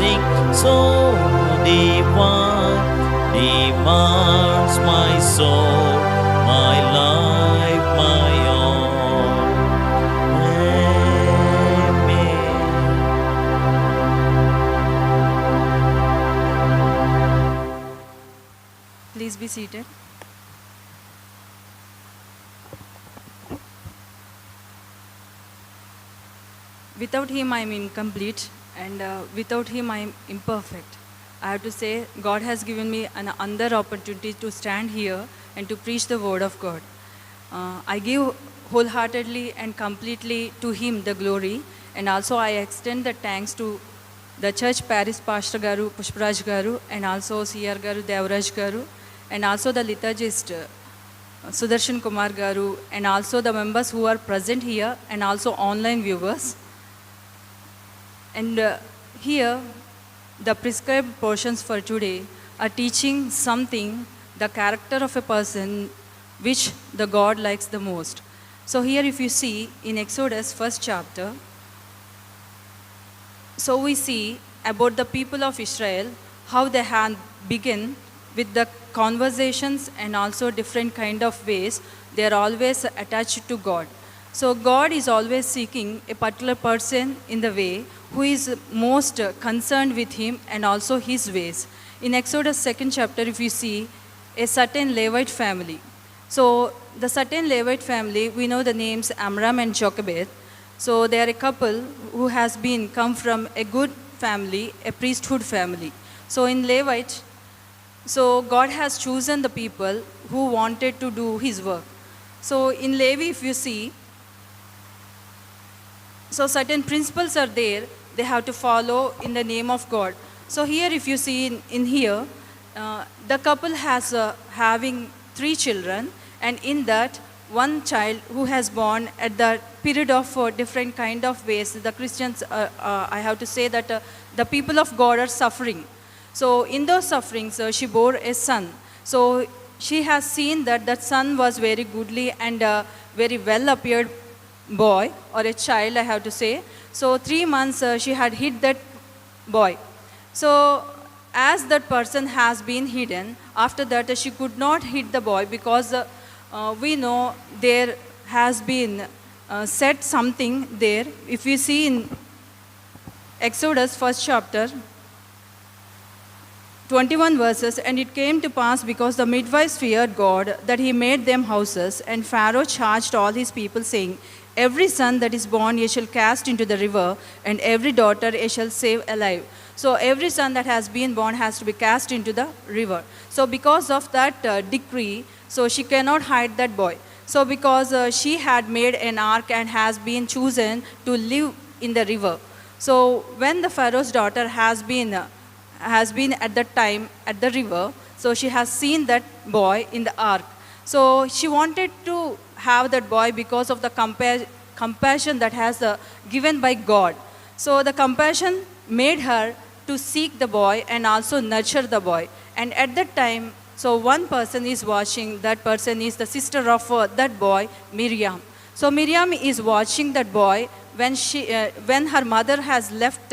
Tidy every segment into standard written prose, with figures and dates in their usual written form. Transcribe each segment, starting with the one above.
sing so divine, demands my soul, my life, my all. Amen. Please be seated. Without him, I am incomplete, and without him, I am imperfect. I have to say, God has given me another opportunity to stand here and to preach the word of God. I give wholeheartedly and completely to him the glory, and also I extend the thanks to the church parish pastor Garu, Pushparaj Garu, and also CR Garu, Devraj Garu, and also the liturgist Sudarshan Kumar Garu, and also the members who are present here, and also online viewers. And here, the prescribed portions for today are teaching something, the character of a person which the God likes the most. So here if you see in Exodus first chapter, so we see about the people of Israel, how they had begun with the conversations and also different kind of ways. They are always attached to God. So God is always seeking a particular person in the way who is most concerned with him and also his ways. In Exodus 2nd chapter, if you see a certain Levite family. So the certain Levite family, we know the names Amram and Jochebed. So they are a couple who has been come from a good family, a priesthood family. So in Levite, so God has chosen the people who wanted to do his work. So in Levi, if you see, so certain principles are there, they have to follow in the name of God. So here if you see in here, the couple has having 3 children, and in that one child who has born at the period of different kind of ways. The Christians, I have to say that the people of God are suffering. So in those sufferings, she bore a son. So she has seen that that son was very goodly and very well appeared boy or a child, I have to say. So 3 months she had hid that boy. So as that person has been hidden, after that she could not hit the boy because we know there has been said something there. If you see in Exodus first chapter, 21 verses, and it came to pass because the midwives feared God that he made them houses, and Pharaoh charged all his people, saying, every son that is born ye shall cast into the river, and every daughter ye shall save alive. So every son that has been born has to be cast into the river. So because of that decree, so she cannot hide that boy. So because she had made an ark and has been chosen to live in the river. So when the Pharaoh's daughter has been at that time at the river, so she has seen that boy in the ark. So she wanted to have that boy because of the compassion that has given by God. So the compassion made her to seek the boy and also nurture the boy. And at that time, so one person is watching, that person is the sister of that boy, Miriam. So Miriam is watching that boy when her mother has left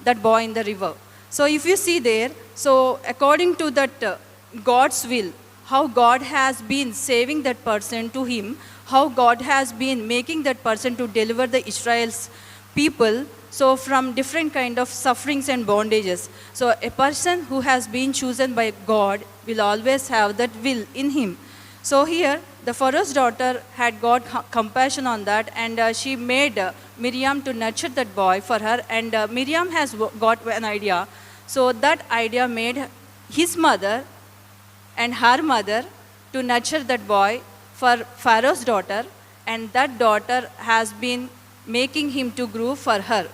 that boy in the river. So if you see there, so according to that God's will, how God has been saving that person to him, how God has been making that person to deliver the Israel's people, so from different kind of sufferings and bondages. So a person who has been chosen by God will always have that will in him. So here, the Pharaoh's daughter had got compassion on that, and she made Miriam to nurture that boy for her, and Miriam has got an idea. So that idea made his mother and her mother to nurture that boy for Pharaoh's daughter, and that daughter has been making him to grow for her.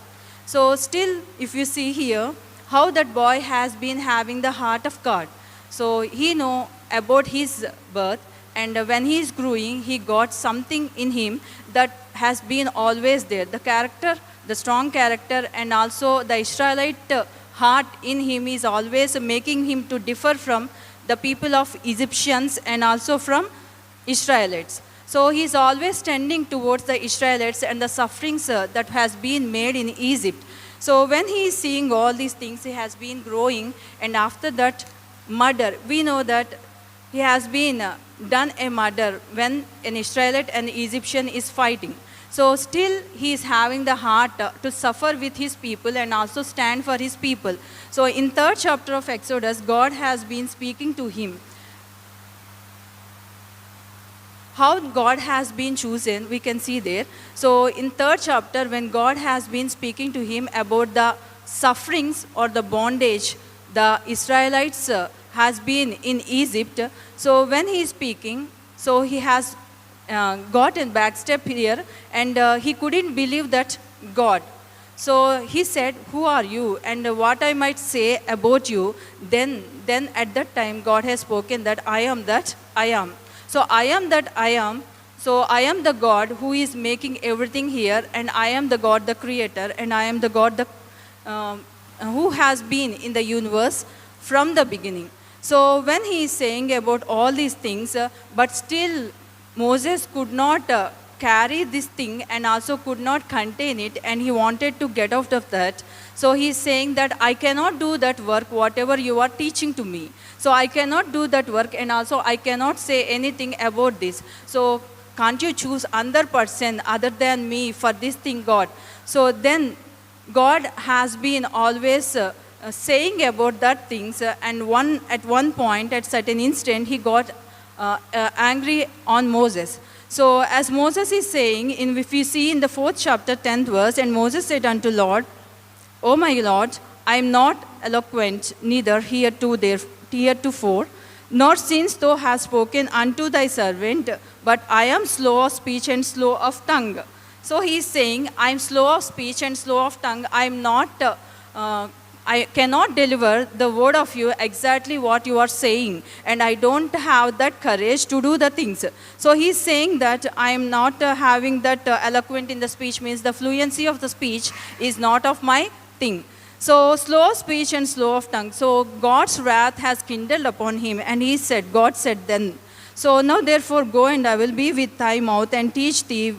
So still, if you see here, how that boy has been having the heart of God. So he know about his birth, and when he is growing, he got something in him that has been always there. The character, the strong character, and also the Israelite heart in him is always making him to differ from the people of Egyptians and also from Israelites. So he is always tending towards the Israelites and the sufferings that has been made in Egypt. So when he is seeing all these things, he has been growing, and after that murder, we know that he has been done a murder when an Israelite and Egyptian is fighting. So still he is having the heart to suffer with his people and also stand for his people. So in third chapter of Exodus, God has been speaking to him. How God has been chosen, we can see there. So in third chapter, when God has been speaking to him about the sufferings or the bondage the Israelites has been in Egypt. So when he is speaking, so he has got in backstep here, and he couldn't believe that God. So he said, "Who are you, and what I might say about you?" Then at that time, God has spoken that I am that I am. So I am that I am. So I am the God who is making everything here, and I am the God, the creator, and I am the God who has been in the universe from the beginning. So when he is saying about all these things, but still Moses could not carry this thing and also could not contain it, and he wanted to get out of that. So he is saying that I cannot do that work, whatever you are teaching to me. So I cannot do that work, and also I cannot say anything about this. So can't you choose another person other than me for this thing, God? So then God has been always saying about that things, and at one point, at certain instant, he got angry on Moses. So as Moses is saying, if you see in the 4th chapter, 10th verse, and Moses said unto Lord, O my Lord, I am not eloquent, neither heretofore, nor since thou hast spoken unto thy servant, but I am slow of speech and slow of tongue. So he is saying, I am slow of speech and slow of tongue. I cannot deliver the word of you exactly what you are saying, and I don't have that courage to do the things. So he is saying that I am not having that eloquent in the speech, means the fluency of the speech is not of my thing. So slow of speech and slow of tongue. So God's wrath has kindled upon him, and God said then, so now therefore go, and I will be with thy mouth and teach thee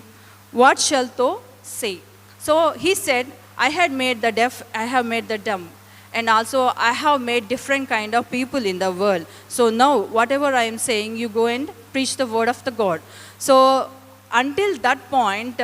what shalt thou say. So he said, I had made the deaf, I have made the dumb, and also I have made different kind of people in the world. So now whatever I am saying, you go and preach the word of the God. So until that point,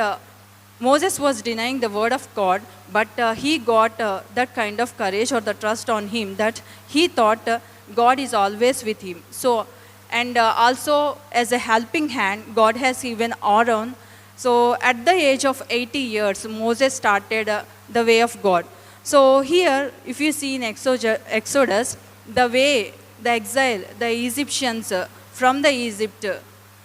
Moses was denying the word of God, but he got that kind of courage or the trust on him that he thought God is always with him. So, and also as a helping hand, God has given Aaron. So at the age of 80 years, Moses started the way of God. So here, if you see in Exodus, the way the exile, the Egyptians from the Egypt,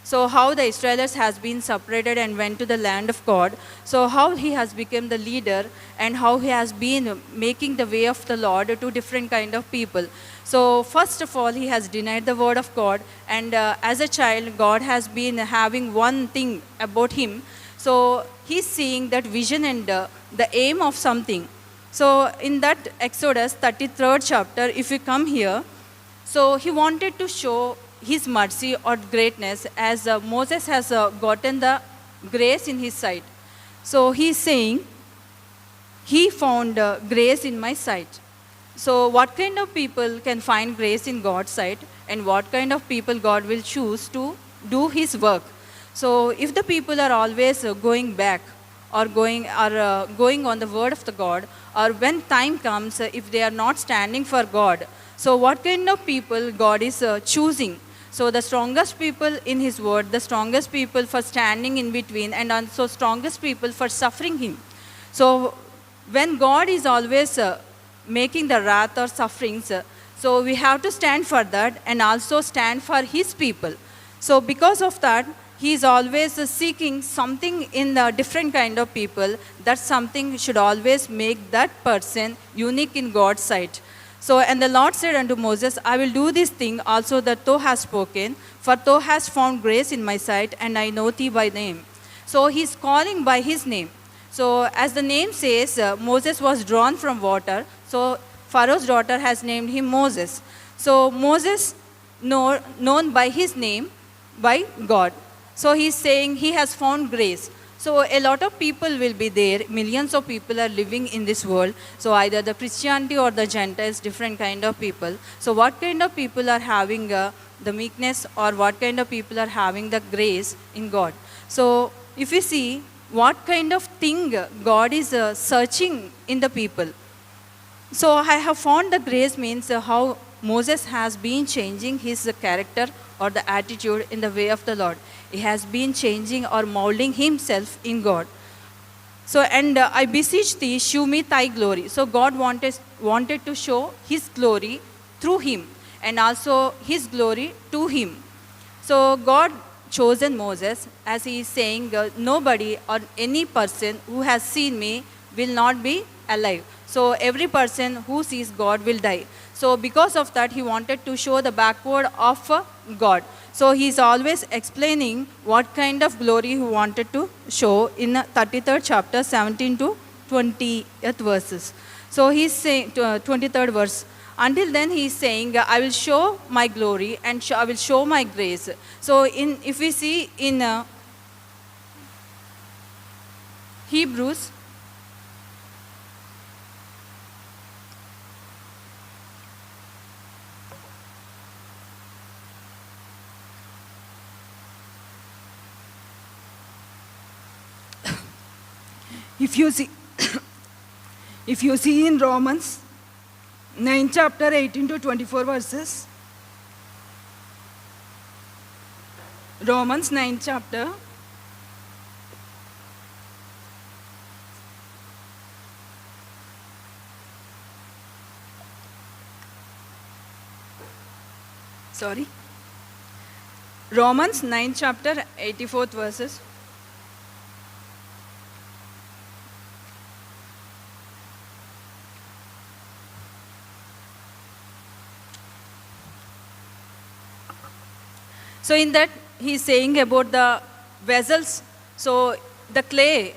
so how the Israelites has been separated and went to the land of God. So how he has become the leader, and how he has been making the way of the Lord to different kind of people. So first of all, he has denied the word of God, and as a child, God has been having one thing about him. So he's seeing that vision and the aim of something. So in that Exodus 33rd chapter, if you come here, so he wanted to show his mercy or greatness, as Moses has gotten the grace in his sight. So he's saying, he found grace in my sight. So what kind of people can find grace in God's sight, and what kind of people God will choose to do his work? So if the people are always going back, or going on the word of the God, or when time comes, if they are not standing for God, so what kind of people God is choosing? So the strongest people in his word, the strongest people for standing in between, and also strongest people for suffering him. So when God is always making the wrath or sufferings, so we have to stand for that and also stand for his people. So because of that, he is always seeking something in the different kind of people. That something should always make that person unique in God's sight. So, and the Lord said unto Moses, I will do this thing also that thou hast spoken, for thou hast found grace in my sight, and I know thee by name. So he is calling by his name. So as the name says, Moses was drawn from water. So Pharaoh's daughter has named him Moses. So Moses known by his name by God. So he is saying he has found grace. So a lot of people will be there. Millions of people are living in this world. So either the Christianity or the Gentiles, different kind of people. So what kind of people are having the meekness, or what kind of people are having the grace in God? So if you see what kind of thing God is searching in the people. So I have found the grace means how Moses has been changing his character or the attitude in the way of the Lord. He has been changing or molding himself in God. So, and I beseech thee, shew me thy glory. So God wanted to show his glory through him, and also his glory to him. So God chosen Moses, as he is saying, nobody or any person who has seen me will not be alive. So every person who sees God will die. So because of that, he wanted to show the backward of God. So he is always explaining what kind of glory he wanted to show in 33rd chapter, 17 to 20th verses. So he's saying, 23rd verse. Until then he is saying, I will show my glory and I will show my grace. So if we see in Hebrews, if you see if you see in Romans 9 chapter 18 to 24 verses, Romans 9 chapter, Romans 9 chapter 84th verses. So in that he is saying about the vessels. So the clay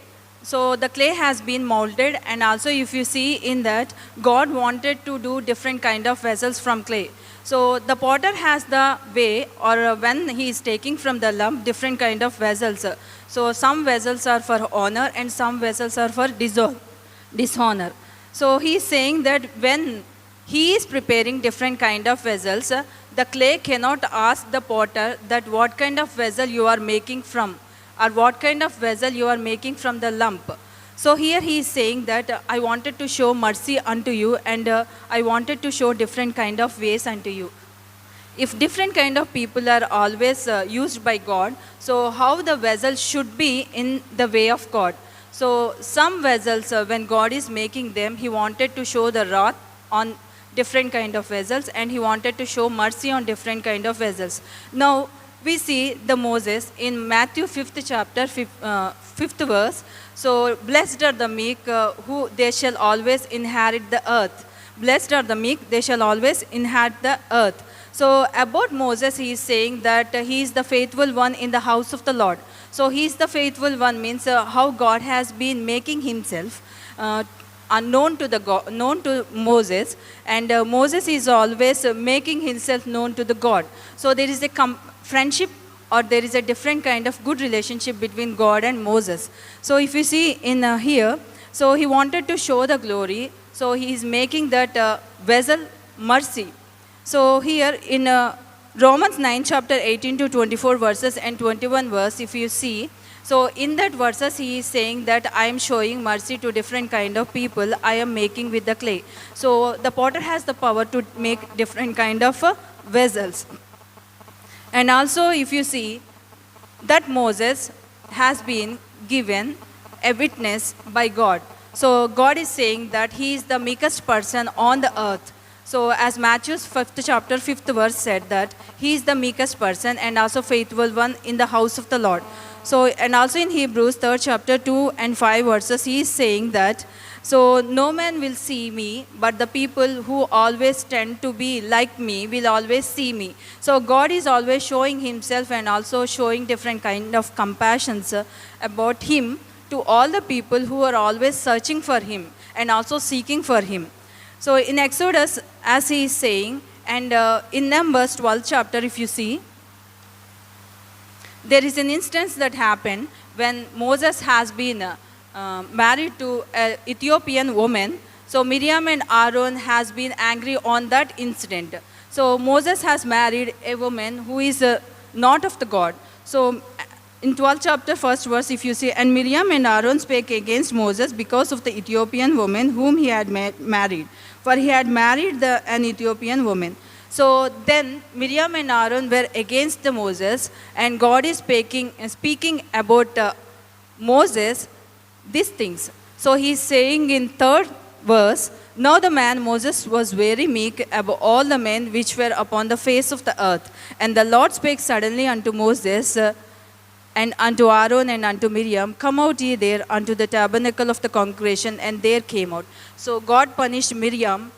has been molded, and also if you see in that, God wanted to do different kind of vessels from clay. So the potter has the way, or when he is taking from the lump, different kind of vessels. So some vessels are for honor and some vessels are for dishonor. So he is saying that when he is preparing different kind of vessels, the clay cannot ask the potter that what kind of vessel you are making from, or what kind of vessel you are making from the lump. So here he is saying that I wanted to show mercy unto you, and I wanted to show different kind of ways unto you. If different kind of people are always used by God, so how the vessel should be in the way of God. So some vessels, when God is making them, he wanted to show the wrath on different kind of vessels, and he wanted to show mercy on different kind of vessels. Now we see the Moses in Matthew 5th chapter, 5th verse. So blessed are the meek, who they shall always inherit the earth. Blessed are the meek, they shall always inherit the earth. So about Moses, he is saying that he is the faithful one in the house of the Lord. So he is the faithful one means how God has been making himself unknown to Moses, and Moses is always making himself known to the God. So there is a friendship, or there is a different kind of good relationship between God and Moses. So if you see in here, so he wanted to show the glory, so he is making that vessel mercy. So here in Romans 9 chapter 18 to 24 verses and 21 verse, if you see, so in that verses he is saying that I am showing mercy to different kind of people I am making with the clay. So the potter has the power to make different kind of vessels. And also if you see that Moses has been given a witness by God. So God is saying that he is the meekest person on the earth. So as Matthew's 5th chapter 5th verse said that he is the meekest person and also faithful one in the house of the Lord. So, and also in Hebrews 3rd chapter 2 and 5 verses, he is saying that, so no man will see me, but the people who always tend to be like me will always see me. So God is always showing himself and also showing different kind of compassions about him to all the people who are always searching for him and also seeking for him. So in Exodus, as he is saying, and in Numbers 12th chapter, if you see, there is an instance that happened when Moses has been married to an Ethiopian woman, so Miriam and Aaron has been angry on that incident. So Moses has married a woman who is not of the God. So in 12th chapter, first verse, if you see, and Miriam and Aaron spake against Moses because of the Ethiopian woman whom he had married. For he had married an Ethiopian woman. So then Miriam and Aaron were against the Moses, and God is speaking about Moses these things. So he's saying in third verse, now the man Moses was very meek above all the men which were upon the face of the earth. And the Lord spake suddenly unto Moses, and unto Aaron and unto Miriam, come out ye there unto the tabernacle of the congregation, and there came out. So God punished Miriam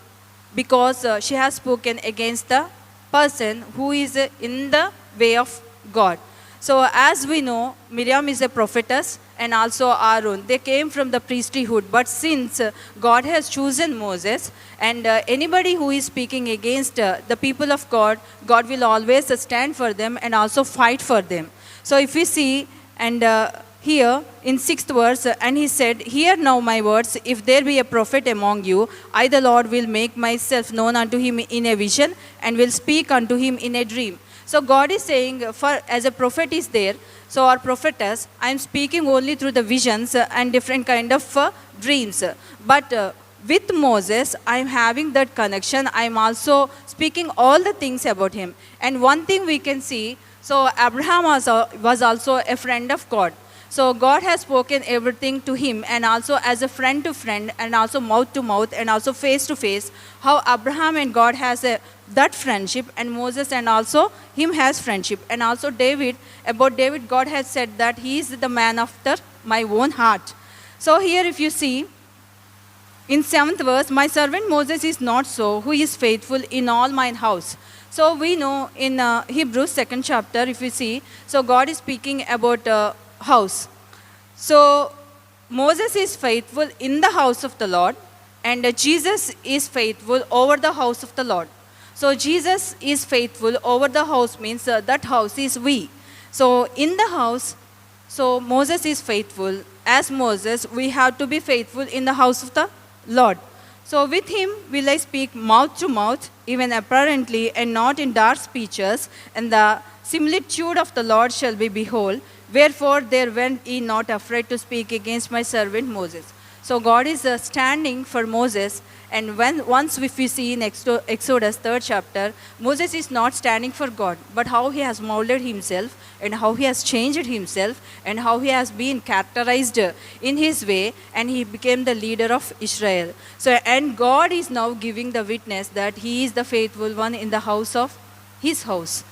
because she has spoken against the person who is in the way of God. So as we know, Miriam is a prophetess, and also Aaron. They came from the priesthood, but since God has chosen Moses, and anybody who is speaking against the people of God, God will always stand for them and also fight for them. So if we see, and here in 6th verse, and he said, hear now my words, if there be a prophet among you, I the Lord will make myself known unto him in a vision, and will speak unto him in a dream. So God is saying, for as a prophet is there, so our prophetess, I am speaking only through the visions and different kind of dreams. But with Moses, I am having that connection. I am also speaking all the things about him. And one thing we can see, so Abraham was also a friend of God. So God has spoken everything to him, and also as a friend to friend, and also mouth to mouth, and also face to face, how Abraham and God has that friendship, and Moses and also him has friendship. And also David, about David, God has said that he is the man after my own heart. So here if you see, in 7th verse, my servant Moses is not so, who is faithful in all mine house. So we know in Hebrews 2nd chapter, if you see, so God is speaking about house. So Moses is faithful in the house of the Lord, and Jesus is faithful over the house of the Lord. So Jesus is faithful over the house means that house is we. So in the house, so Moses is faithful. As Moses, we have to be faithful in the house of the Lord. So with him will I speak mouth to mouth, even apparently, and not in dark speeches, and the similitude of the Lord shall be behold. Wherefore there went ye not afraid to speak against my servant Moses. So God is standing for Moses, and once if we see in Exodus 3rd chapter, Moses is not standing for God, but how he has molded himself, and how he has changed himself, and how he has been characterized in his way, and he became the leader of Israel. So, and God is now giving the witness that he is the faithful one in the house of his house.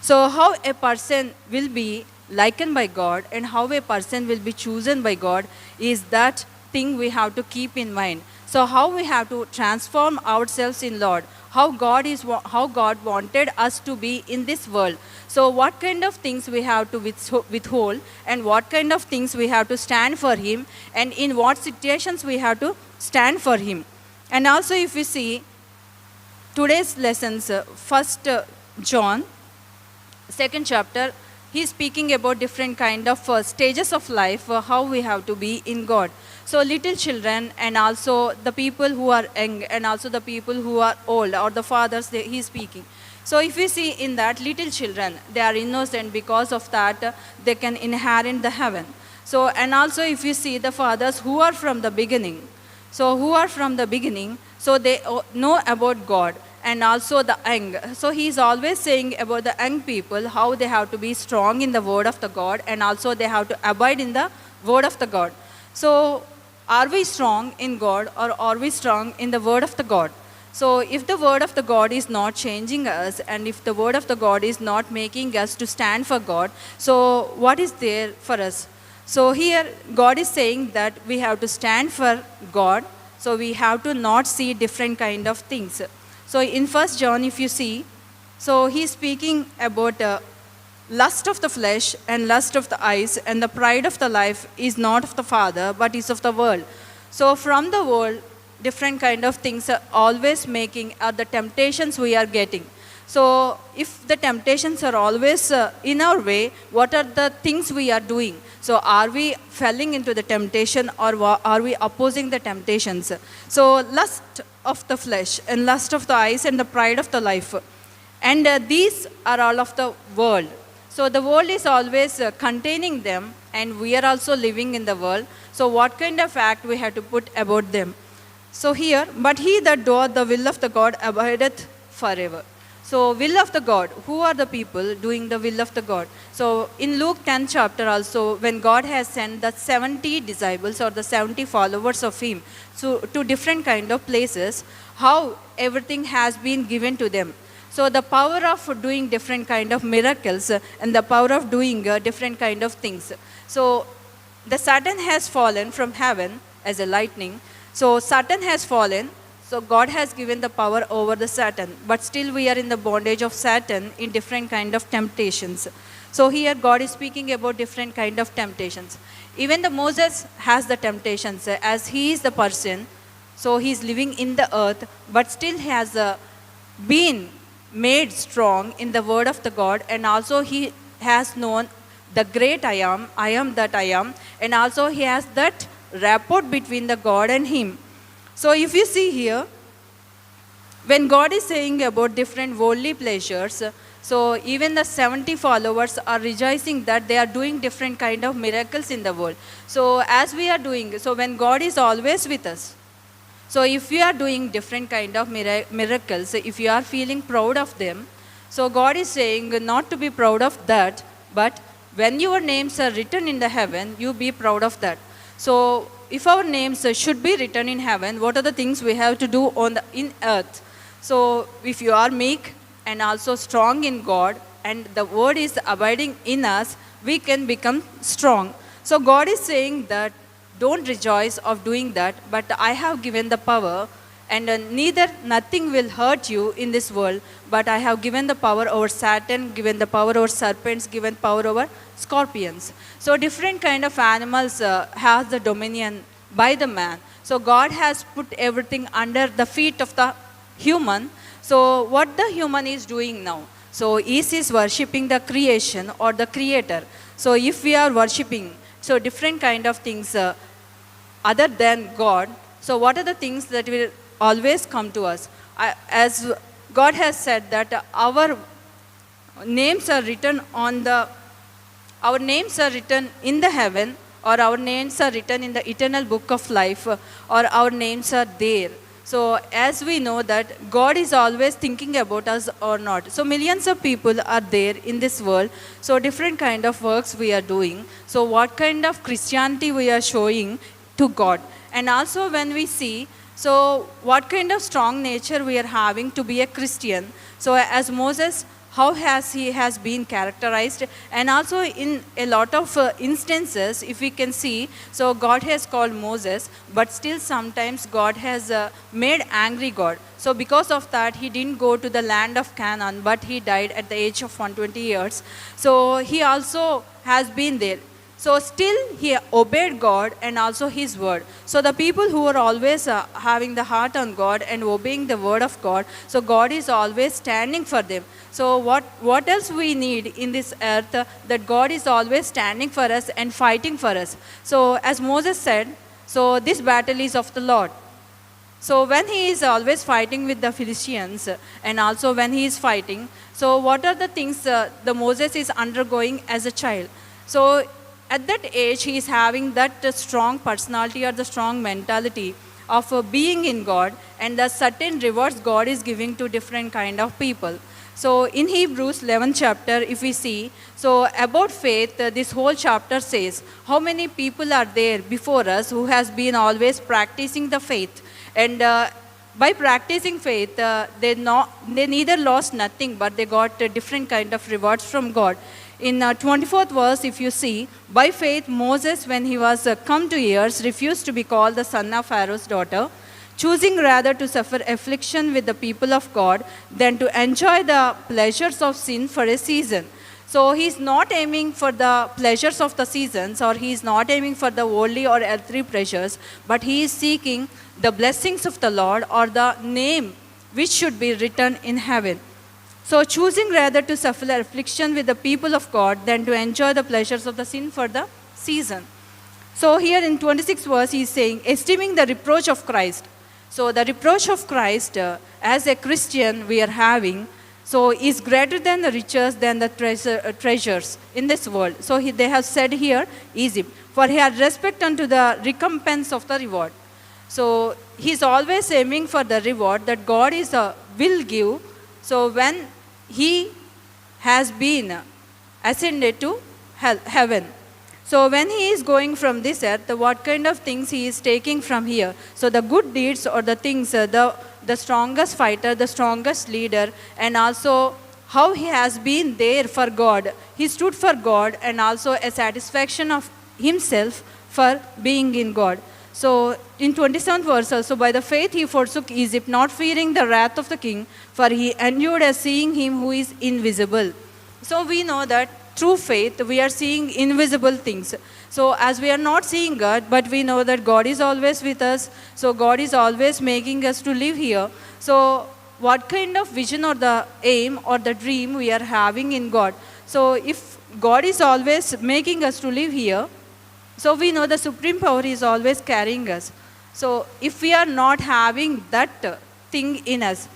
So how a person will be likened by God, and how a person will be chosen by God, is that thing we have to keep in mind. So how we have to transform ourselves in Lord, how God wanted us to be in this world. So what kind of things we have to withhold, and what kind of things we have to stand for him, and in what situations we have to stand for him. And also if we see today's lessons, 1st John 2nd chapter, he is speaking about different kind of stages of life, how we have to be in God. So little children, and also the people who are young, and also the people who are old, or the fathers, he is speaking. So if we see in that, little children, they are innocent, because of that they can inherit the heaven. So, and also if you see the fathers who are from the beginning, so they know about God. And also the young. So he is always saying about the young people, how they have to be strong in the word of the God, and also they have to abide in the word of the God. So are we strong in God, or are we strong in the word of the God? So if the word of the God is not changing us, and if the word of the God is not making us to stand for God, so what is there for us? So here God is saying that we have to stand for God. So we have to not see different kind of things. So in 1st John, if you see, so he's speaking about lust of the flesh, and lust of the eyes, and the pride of the life is not of the Father, but is of the world. So from the world, different kind of things are always making, are the temptations we are getting. So if the temptations are always in our way, what are the things we are doing? So are we falling into the temptation, or are we opposing the temptations? So lust of the flesh and lust of the eyes and the pride of the life. And these are all of the world. So the world is always containing them, and we are also living in the world. So what kind of act we have to put about them? So here, but he that doeth the will of the God abideth forever. So will of the God, who are the people doing the will of the God? So in Luke 10 chapter also, when God has sent the 70 disciples or the 70 followers of him to different kind of places, how everything has been given to them. So the power of doing different kind of miracles and the power of doing different kind of things. So the Satan has fallen from heaven as a lightning. So Satan has fallen. So God has given the power over the Satan, but still we are in the bondage of Satan in different kind of temptations. So here God is speaking about different kind of temptations. Even the Moses has the temptations as he is the person. So he is living in the earth, but still has been made strong in the word of the God, and also he has known the great I am that I am, and also he has that rapport between the God and him. So if you see here, when God is saying about different worldly pleasures, so even the 70 followers are rejoicing that they are doing different kind of miracles in the world. So as we are doing, so when God is always with us, so if you are doing different kind of miracles, if you are feeling proud of them, so God is saying not to be proud of that, but when your names are written in the heaven, you be proud of that. So if our names should be written in heaven, what are the things we have to do in earth? So if you are meek and also strong in God, and the word is abiding in us, we can become strong. So God is saying that don't rejoice of doing that, but I have given the power, and nothing will hurt you in this world, but I have given the power over Satan, given the power over serpents, given power over scorpions. So different kind of animals has the dominion by the man. So God has put everything under the feet of the human. So what the human is doing now? So is worshipping the creation or the creator. So if we are worshipping, so different kind of things other than God, so what are the things that will always come to us? As God has said that our names are written in the heaven, or our names are written in the eternal book of life, or our names are there. So as we know that God is always thinking about us or not. So millions of people are there in this world. So different kind of works we are doing. So what kind of Christianity we are showing to God. And also when we see, so what kind of strong nature we are having to be a Christian. So as Moses, how he has been characterized, and also in a lot of instances, if we can see, so God has called Moses, but still sometimes God has made angry God. So because of that, he didn't go to the land of Canaan, but he died at the age of 120 years. So he also has been there. So still he obeyed God and also his word. So the people who are always having the heart on God and obeying the word of God, so God is always standing for them. So what else we need in this earth, that God is always standing for us and fighting for us. So as Moses said, so this battle is of the Lord. So when he is always fighting with the Philistines, and also when he is fighting, so what are the things the Moses is undergoing as a child? So at that age, he is having that strong personality or the strong mentality of being in God, and the certain rewards God is giving to different kind of people. So in Hebrews 11 chapter, if we see, so about faith, this whole chapter says, how many people are there before us who has been always practicing the faith, and by practicing faith, they neither lost nothing, but they got different kind of rewards from God. In 24th verse, if you see, by faith Moses, when he was come to years, refused to be called the son of Pharaoh's daughter, choosing rather to suffer affliction with the people of God than to enjoy the pleasures of sin for a season. So he's not aiming for the pleasures of the seasons, or he is not aiming for the worldly or earthly pleasures, but he is seeking the blessings of the Lord, or the name which should be written in heaven. So choosing rather to suffer affliction with the people of God than to enjoy the pleasures of the sin for the season. So here in 26th verse he is saying, esteeming the reproach of Christ. So the reproach of Christ as a Christian we are having, so is greater than the riches, than the treasures in this world. So they have said here, Egypt, for he had respect unto the recompense of the reward. So he is always aiming for the reward that God is will give. So when he has been ascended to heaven, so when he is going from this earth, what kind of things he is taking from here? So the good deeds or the things, the strongest fighter, the strongest leader, and also how he has been there for God. He stood for God, and also a satisfaction of himself for being in God. So in 27th verse also, by the faith he forsook Egypt, not fearing the wrath of the king, for he endured as seeing him who is invisible. So we know that through faith we are seeing invisible things. So as we are not seeing God, but we know that God is always with us. So God is always making us to live here. So what kind of vision or the aim or the dream we are having in God? So if God is always making us to live here, so we know the supreme power is always carrying us. So if we are not having that thing in us,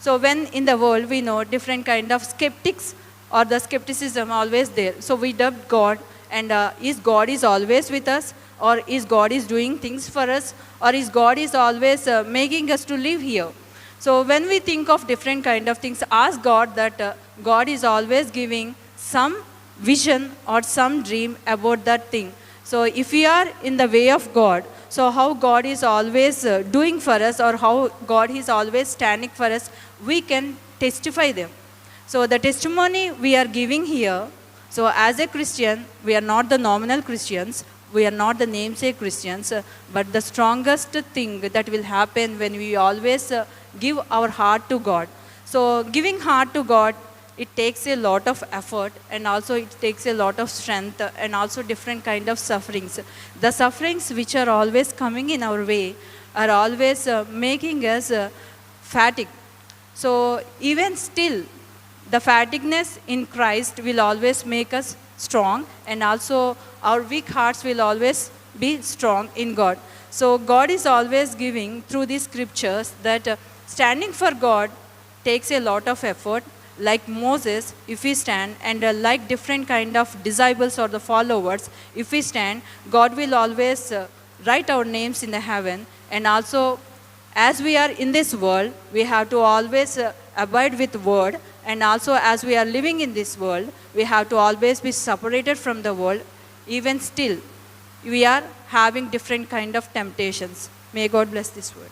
so when in the world we know different kind of skeptics or the skepticism always there. So we doubt God, and is God is always with us, or is God is doing things for us, or is God is always making us to live here? So when we think of different kind of things, ask God that God is always giving some vision or some dream about that thing. So if we are in the way of God, so how God is always doing for us, or how God is always standing for us, we can testify them. So the testimony we are giving here, so as a Christian, we are not the nominal Christians, we are not the namesake Christians, but the strongest thing that will happen when we always give our heart to God. So giving heart to God, it takes a lot of effort, and also it takes a lot of strength, and also different kind of sufferings. The sufferings which are always coming in our way are always making us fatigue. So even still, the fatigueness in Christ will always make us strong, and also our weak hearts will always be strong in God. So God is always giving through these scriptures that standing for God takes a lot of effort. Like Moses, if we stand, and like different kind of disciples or the followers, if we stand, God will always write our names in the heaven. And also, as we are in this world, we have to always abide with word. And also, as we are living in this world, we have to always be separated from the world. Even still, we are having different kind of temptations. May God bless this word.